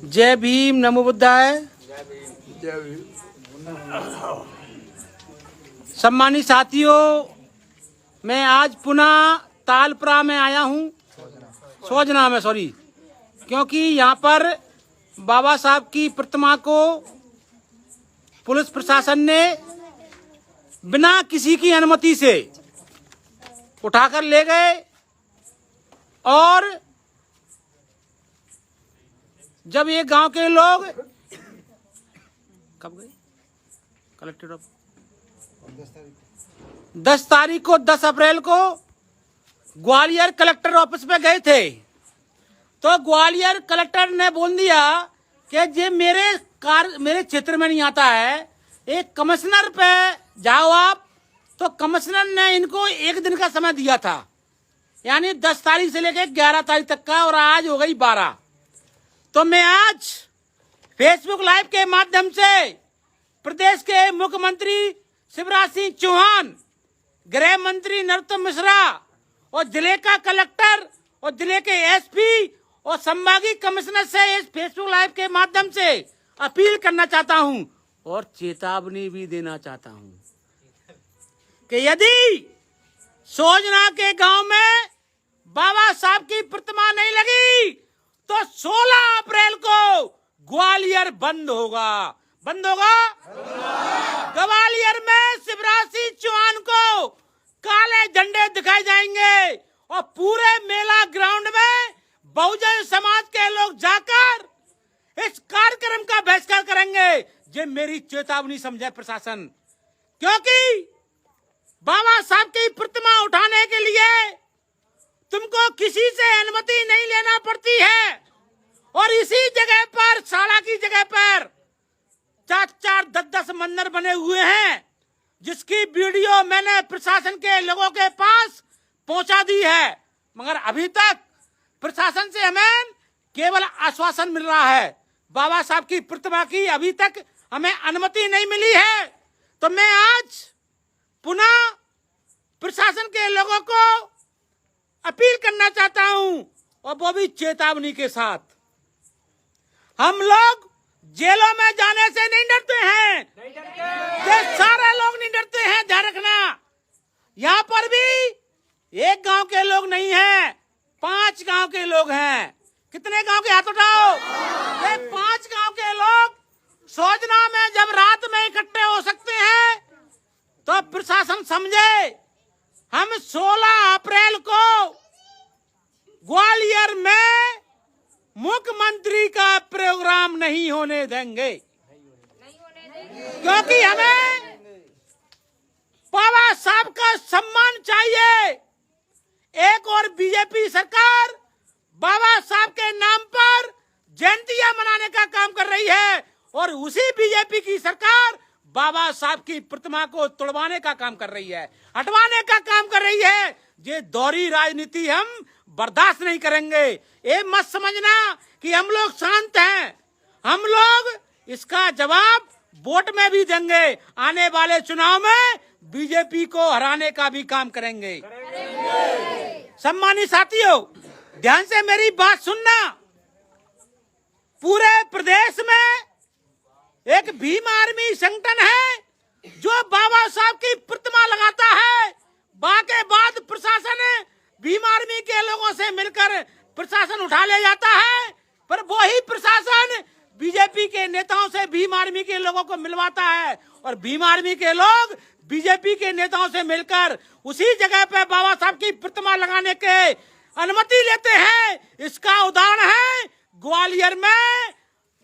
जय भीम, नमो बुद्धाय। सम्मानित साथियों, मैं आज पुनः तालपुरा में आया हूँ, सोजना में, क्योंकि यहाँ पर बाबा साहब की प्रतिमा को पुलिस प्रशासन ने बिना किसी की अनुमति से उठाकर ले गए और जब ये गांव के लोग कब गए कलेक्टेड ऑफ 10 तारीख को 10 अप्रैल को ग्वालियर कलेक्टर ऑफिस में गए थे, तो ग्वालियर कलेक्टर ने बोल दिया कि ये मेरे क्षेत्र में नहीं आता है, एक कमिश्नर पे जाओ आप। तो कमिश्नर ने इनको 1 दिन का समय दिया था, यानी 10 तारीख से लेकर 11 तारीख तक का, और आज हो गई 12। तो मैं आज फेसबुक लाइव के माध्यम से प्रदेश के मुख्यमंत्री शिवराज सिंह चौहान, गृह मंत्री नरोत्तम मिश्रा और जिले का कलेक्टर और जिले के एसपी और संभागीय कमिश्नर से इस फेसबुक लाइव के माध्यम से अपील करना चाहता हूं और चेतावनी भी देना चाहता हूं कि यदि सोजना के गांव में बाबा साहब की प्रतिमा नहीं लगी तो 16 अप्रैल को ग्वालियर बंद होगा। ग्वालियर में शिवराज सिंह चौहान को काले झंडे दिखाए जाएंगे और पूरे मेला ग्राउंड में बहुजन समाज के लोग जाकर इस कार्यक्रम का बहिष्कार करेंगे। ये मेरी चेतावनी समझे प्रशासन, क्योंकि बाबा साहब की प्रतिमा उठाने के लिए तुमको किसी से अनुमति नहीं लेना पड़ती है, और इसी जगह पर, शाला की जगह पर 4-4, 10-10 मंदिर बने हुए हैं, जिसकी वीडियो मैंने प्रशासन के लोगों के पास पहुंचा दी है, मगर अभी तक प्रशासन से हमें केवल आश्वासन मिल रहा है। बाबा साहब की प्रतिमा की अभी तक हमें अनुमति नहीं मिली है। तो मैं आज पुनः प्रशासन के लोगों को अपील करना चाहता हूं, और वो भी चेतावनी के साथ। हम लोग जेलों में जाने से नहीं डरते हैं, ये सारे लोग नहीं डरते हैं, ध्यान रखना। यहाँ पर भी एक गांव के लोग नहीं हैं, 5 गांव के लोग हैं। कितने गांव के, हाथ उठाओ। ये 5 गांव के लोग सोजना में जब रात में इकट्ठे हो सकते हैं तो प्रशासन समझे हम 16 अप्रैल को ग्वालियर में मुख्यमंत्री का प्रोग्राम नहीं होने देंगे, क्योंकि हमें बाबा साहब का सम्मान चाहिए। एक और बीजेपी सरकार बाबा साहब के नाम पर जयंतियां मनाने का काम कर रही है, और उसी बीजेपी की सरकार बाबा साहब की प्रतिमा को तोड़वाने का काम कर रही है, हटवाने का काम कर रही है। ये दोहरी राजनीति हम बर्दाश्त नहीं करेंगे। ये मत समझना कि हम लोग शांत हैं, हम लोग इसका जवाब वोट में भी देंगे। आने वाले चुनाव में बीजेपी को हराने का भी काम करेंगे। सम्मानित साथियों, ध्यान से मेरी बात सुनना। पूरे प्रदेश में एक भीम आर्मी संगठन है जो बाबा साहब की प्रतिमा लगाता है। बाके बाद प्रशासन भीम आर्मी के लोगों से मिलकर प्रशासन उठा ले जाता है, पर वही प्रशासन बीजेपी के नेताओं से भीम आर्मी के लोगों को मिलवाता है, और भीम आर्मी के लोग बीजेपी के नेताओं से मिलकर उसी जगह पे बाबा साहब की प्रतिमा लगाने के अनुमति लेते हैं। इसका उदाहरण है ग्वालियर में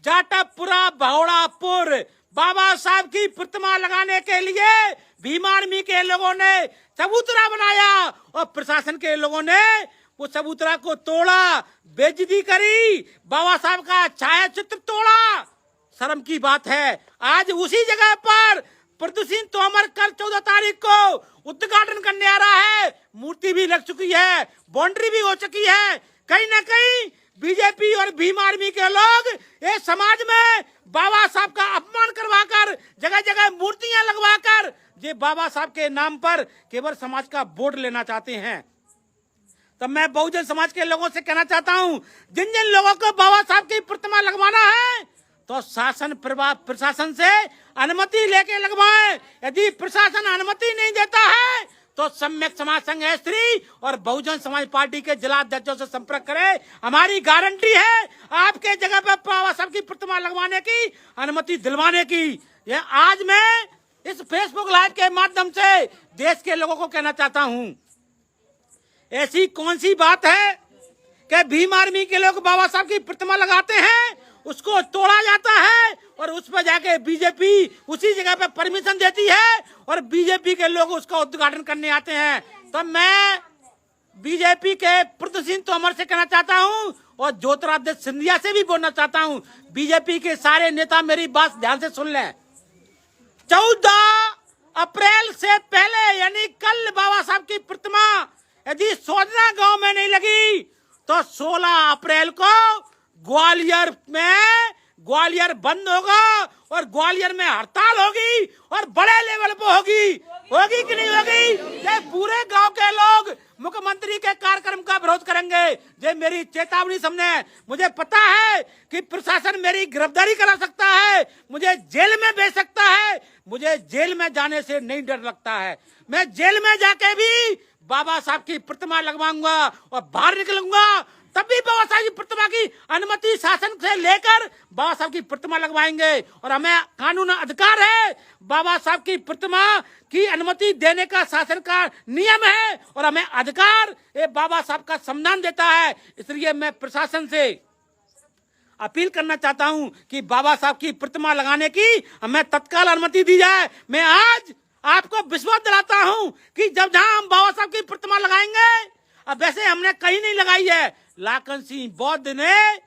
जाटपुरा बहुड़ापुर। बाबा साहब की प्रतिमा लगाने के लिए भीम आर्मी के लोगों ने चबूतरा बनाया, और प्रशासन के लोगों ने वो चबूतरा को तोड़ा, बेइज्जती करी, बाबा साहब का छाया चित्र तोड़ा। शर्म की बात है। आज उसी जगह पर प्रदूषण तोमर कल 14 तारीख को उद्घाटन करने आ रहा है। मूर्ति भी लग चुकी है, बाउंड्री भी हो चुकी है। कहीं न कहीं बीजेपी और भीम आर्मी के लोग ये समाज में बाबा साहब का अपमान करवाकर, जगह जगह मूर्तियां लगवाकर, ये बाबा साहब के नाम पर केवल समाज का वोट लेना चाहते हैं। तो मैं बहुजन समाज के लोगों से कहना चाहता हूं, जिन जिन लोगों को बाबा साहब की प्रतिमा लगवाना है तो शासन प्रशासन से अनुमति लेके लगवाएं। यदि प्रशासन अनुमति नहीं देता है तो सम्यक समाज संघ स्त्री और बहुजन समाज पार्टी के जिला अध्यक्षों से संपर्क करें। हमारी गारंटी है आपके जगह पर बाबा साहब की प्रतिमा लगवाने की, अनुमति दिलवाने की। ये आज मैं इस फेसबुक लाइव के माध्यम से देश के लोगों को कहना चाहता हूं, ऐसी कौन सी बात है कि भीम आर्मी के लोग बाबा साहब की प्रतिमा लगाते हैं, उसको तोड़ा जाता है और उस पर जाके बीजेपी उसी जगह पे परमिशन देती है और बीजेपी के लोग उसका उद्घाटन करने आते हैं। तो मैं बीजेपी के प्रद्युम्न सिंह तोमर से कहना चाहता हूं और ज्योतिरादित्य सिंधिया से भी बोलना चाहता हूं, बीजेपी के सारे नेता मेरी बात ध्यान से सुन लें। 14 अप्रैल से पहले यानी कल बाबा साहब की प्रतिमा यदि सोजना गांव में नहीं लगी तो 16 अप्रैल को ग्वालियर बंद होगा और ग्वालियर में हड़ताल होगी और बड़े लेवल पे होगी कि नहीं होगी? ये पूरे गांव के लोग मुख्यमंत्री के कार्यक्रम का विरोध करेंगे। ये मेरी चेतावनी समझे। मुझे पता है कि प्रशासन मेरी गिरफ्तारी करा सकता है, मुझे जेल में भेज सकता है, मुझे जेल में जाने से नहीं डर लगता है। मैं जेल में जाके भी बाबा साहब की प्रतिमा लगवाऊंगा और बाहर निकलूंगा, तभी बाबा साहब की प्रतिमा की अनुमति शासन से लेकर बाबा साहब की प्रतिमा लगवाएंगे। और हमें कानून अधिकार है, बाबा साहब की प्रतिमा की अनुमति देने का शासन का नियम है और हमें अधिकार ये बाबा साहब का सम्मान देता है। इसलिए मैं प्रशासन से अपील करना चाहता हूं कि बाबा साहब की प्रतिमा लगाने की हमें तत्काल अनुमति दी जाए। मैं आज आपको विश्वास दिलाता हूं कि जब जहां हम बाबा साहब की प्रतिमा लगाएंगे, अब वैसे हमने कहीं नहीं लगाई है, लाखन सिंह बौद्ध ने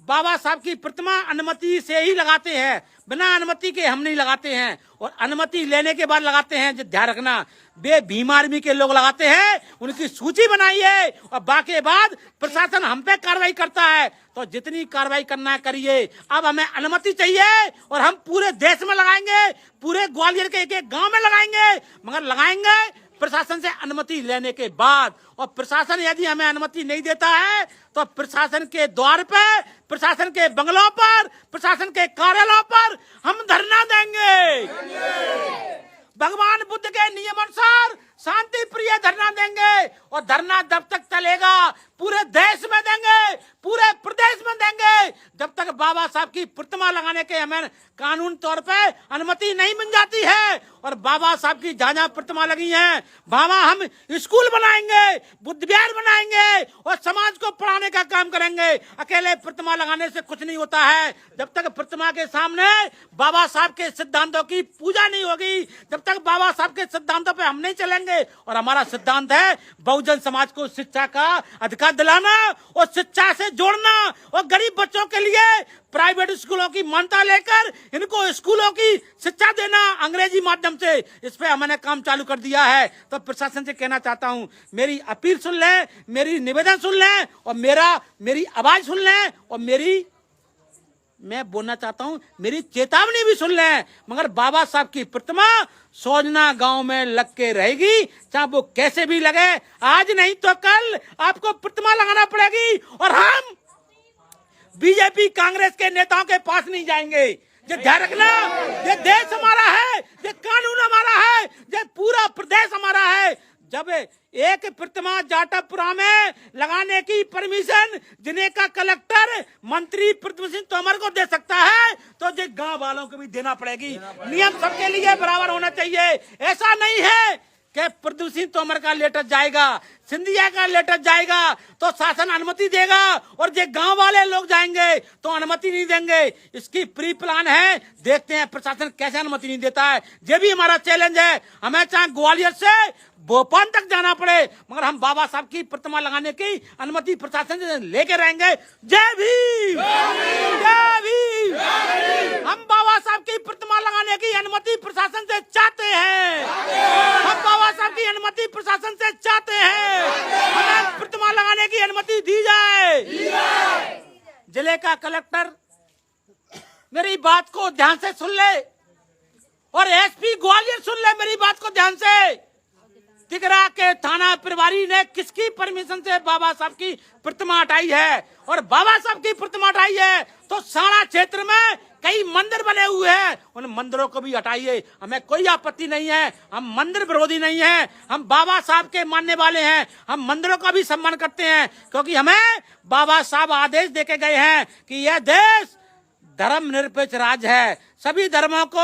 बाबा साहब की प्रतिमा अनुमति से ही लगाते हैं, बिना अनुमति के हम नहीं लगाते हैं और अनुमति लेने के बाद लगाते हैं। जो ध्यान रखना, वे भीम आर्मी के लोग लगाते हैं, उनकी सूची बनाई है और बाकी बाद प्रशासन हम पे कार्रवाई करता है। तो जितनी कार्रवाई करना है करिए। अब हमें अनुमति चाहिए और हम पूरे देश में लगाएंगे, पूरे ग्वालियर के एक एक गांव में लगाएंगे, मगर लगाएंगे प्रशासन से अनुमति लेने के बाद। और प्रशासन यदि हमें अनुमति नहीं देता है तो प्रशासन के द्वार पे, प्रशासन के बंगलों पर, प्रशासन के कार्यालयों पर हम धरना देंगे। भगवान बुद्ध के नियम अनुसार शांति प्रिय धरना देंगे और धरना जब तक चलेगा पूरे देश में देंगे, पूरे प्रदेश में देंगे, जब तक बाबा साहब की प्रतिमा लगाने के हमें कानून तौर पे अनुमति नहीं मिल जाती है। और बाबा साहब की जहां प्रतिमा लगी है वहां हम स्कूल बनाएंगे, बुद्ध विहार बनाएंगे और समाज को पढ़ाने का काम करेंगे। अकेले प्रतिमा लगाने से कुछ नहीं होता है। जब तक प्रतिमा के सामने बाबा साहब के सिद्धांतों की पूजा नहीं होगी, जब तक बाबा साहब के सिद्धांतों पे हम नहीं चलेंगे। और हमारा सिद्धांत है बहुजन समाज को शिक्षा का अधिकार दिलाना और शिक्षा से जोड़ना और गरीब बच्चों के लिए प्राइवेट स्कूलों की मान्यता लेकर इनको स्कूलों की शिक्षा देना अंग्रेजी माध्यम से। इस पे हमने काम चालू कर दिया है। तो प्रशासन से कहना चाहता हूं, मेरी अपील सुन लें, मेरी निवेदन सुन लें और मेरी आवाज सुन लें और मैं बोलना चाहता हूं, मेरी चेतावनी भी सुन लें। मगर बाबा साहब की प्रतिमा सोजना गांव में लग के रहेगी, चाहे वो कैसे भी लगे। आज नहीं तो कल आपको प्रतिमा लगाना पड़ेगी और हम बीजेपी कांग्रेस के नेताओं के पास नहीं जाएंगे। ये ध्यान रखना, ये देश हमारा है, ये कानून हमारा है, ये पूरा प्रदेश हमारा है। जब एक प्रतिमा जाटापुरा में लगाने की परमिशन जिले का कलेक्टर मंत्री प्रद्युम्न सिंह तोमर को दे सकता है तो ये गांव वालों को भी देना पड़ेगी। नियम सबके लिए बराबर होना चाहिए। ऐसा नहीं है कि प्रद्युम्न सिंह तोमर का लेटर जाएगा, सिंधिया का लेटर जाएगा तो शासन अनुमति देगा और ये गांव वाले लोग जाएंगे तो अनुमति नहीं देंगे। इसकी प्री प्लान है, देखते हैं प्रशासन कैसे अनुमति नहीं देता है। ये भी हमारा चैलेंज है। हमें चाहे ग्वालियर से भोपाल तक जाना पड़े, मगर हम बाबा साहब की प्रतिमा लगाने की अनुमति प्रशासन से लेके रहेंगे। जय भीम, जय भीम। हम बाबा साहब की प्रतिमा लगाने की अनुमति प्रशासन से चाहते हैं। हम बाबा साहब की अनुमति प्रशासन से चाहते हैं। हमें प्रतिमा लगाने की अनुमति दी जाए। जिले का कलेक्टर मेरी बात को ध्यान से सुन ले और एसपी ग्वालियर सुन ले मेरी बात को ध्यान से। तिगरा के थाना प्रभारी ने किसकी परमिशन से बाबा साहब की प्रतिमा हटाई है? और बाबा साहब की प्रतिमा हटाई है तो सारा क्षेत्र में कई मंदिर बने हुए हैं, उन मंदिरों को भी हटाइए, हमें कोई आपत्ति नहीं है। हम मंदिर विरोधी नहीं है, हम बाबा साहब के मानने वाले हैं, हम मंदिरों का भी सम्मान करते हैं, क्योंकि हमें बाबा साहब आदेश देके गए हैं कि यह देश धर्म निरपेक्ष राज्य है, सभी धर्मों को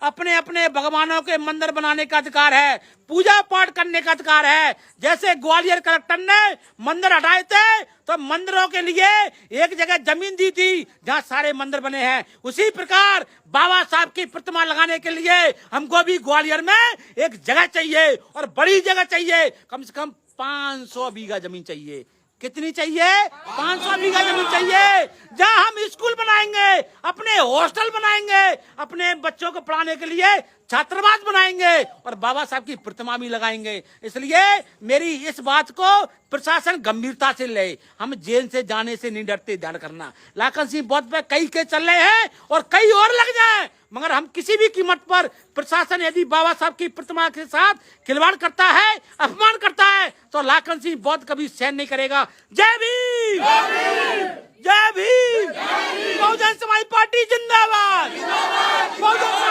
अपने अपने भगवानों के मंदिर बनाने का अधिकार है, पूजा पाठ करने का अधिकार है। जैसे ग्वालियर कलेक्टर ने मंदिर हटाए थे तो मंदिरों के लिए एक जगह जमीन दी थी जहां सारे मंदिर बने हैं, उसी प्रकार बाबा साहब की प्रतिमा लगाने के लिए हमको भी ग्वालियर में एक जगह चाहिए, और बड़ी जगह चाहिए, कम से कम 500 बीघा जमीन चाहिए। कितनी चाहिए? 500 बीघा जमीन चाहिए, जहां हम स्कूल बनाएंगे, अपने हॉस्टल बनाएंगे, अपने बच्चों को पढ़ाने के लिए छात्रावास बनाएंगे और बाबा साहब की प्रतिमा भी लगाएंगे। इसलिए मेरी इस बात को प्रशासन गंभीरता से ले, हम जेल से जाने से नहीं डरते, ध्यान करना। लाखन सिंह बौद्ध पे कई केस चल रहे हैं और कई और लग जाए, मगर हम किसी भी कीमत पर, प्रशासन यदि बाबा साहब की प्रतिमा के साथ खिलवाड़ करता है, अपमान करता है, तो लाखन सिंह बौद्ध कभी सहन नहीं करेगा। जय भीम, जय भीम, बहुजन समाज पार्टी जिंदाबाद, बहुजन